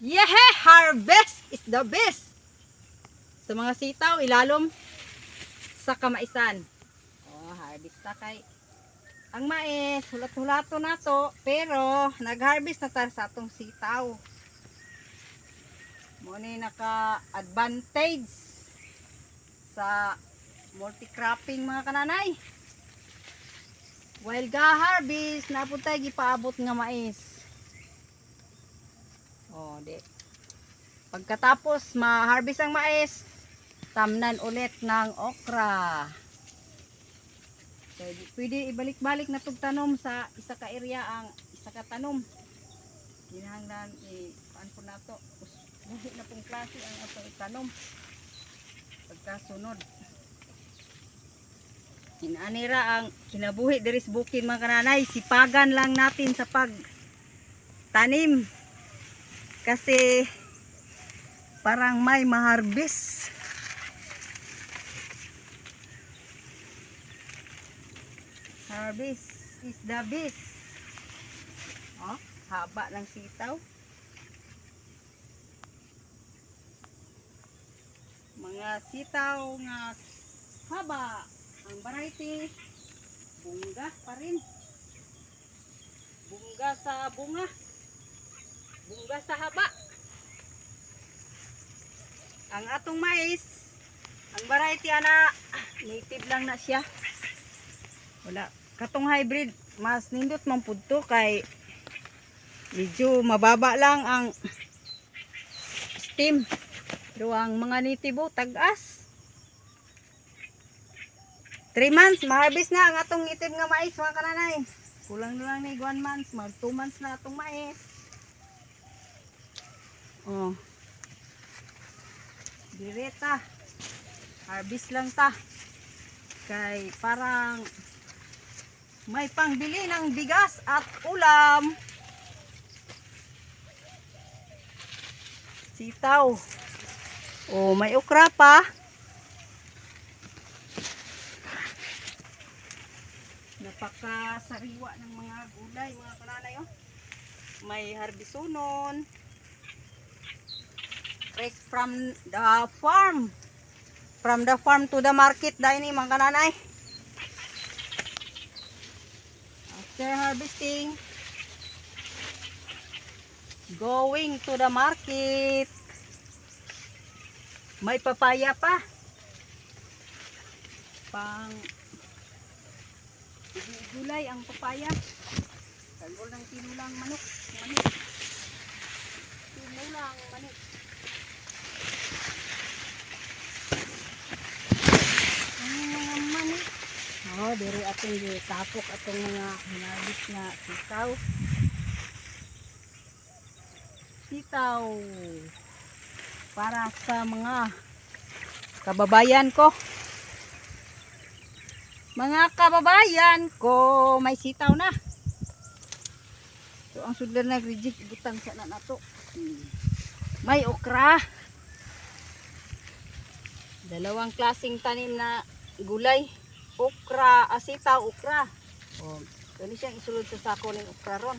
Yehe! Harvest is the best! Sa mga sitaw, ilalom sa kamaisan. Oh, harvest na kay. Ang mais, hulat-hulato na to, pero nag-harvest na tayo sa atong sitaw. Muna naka-advantage sa multi-cropping mga kananay. While ga-harvest, napuntay gipaabot nga mais. Oh, di. Pagkatapos ma-harvest ang mais, tamnan ulit ng okra. So, pwede ibalik-balik na tugtanom sa isa ka area ang isa ka tanom. Kinahanglan paan po na to. Buhi na pong klase ang atong itanom. Pagkasunod. Inanira ang kinabuhi diri sa bukid mga kananay. Sipagan lang natin sa pagtanim. Kasi parang may maharbis. Harvest is the best. Oh, haba ng sitaw. Mga sitaw nga haba. Ang variety, bunga pa rin. Bunga sa bunga. Bunga sa haba. Ang atong mais, ang variety ana, native lang na siya. Wala. Katong hybrid, mas nindot man pud to kay medyo mababa lang ang steam. Pero ang mga nitibo, tag-as. 3 months, ma-harvest na ang atong native nga mais mga kananay. Kulang na lang ni 1 month, mag 2 months na atong mais. Oh. Direta. Harvest lang ta. Kay parang may pangbili ng bigas at ulam. Sitaw. Oh, may okra pa. Napakasariwa ng mga gulay, mga kananay. Oh. May harbisunon. Fresh from the farm. From the farm to the market dahil ni mga kananay. After harvesting, going to the market. May papaya pa. Pang gulay ang papaya. Tagol ng tinulang manok. Tinulang manok. Oh, diri atong gitapok atong mga hinabis na sitaw. Sitaw para sa mga kababayan ko. Mga kababayan ko, may sitaw na. So ang sudlan na reject butang sa na nato. May okra. Dalawang klaseng tanim na gulay. Okra, sitaw, okra. Oh, dali siyang isulod sa sako ng okra ron.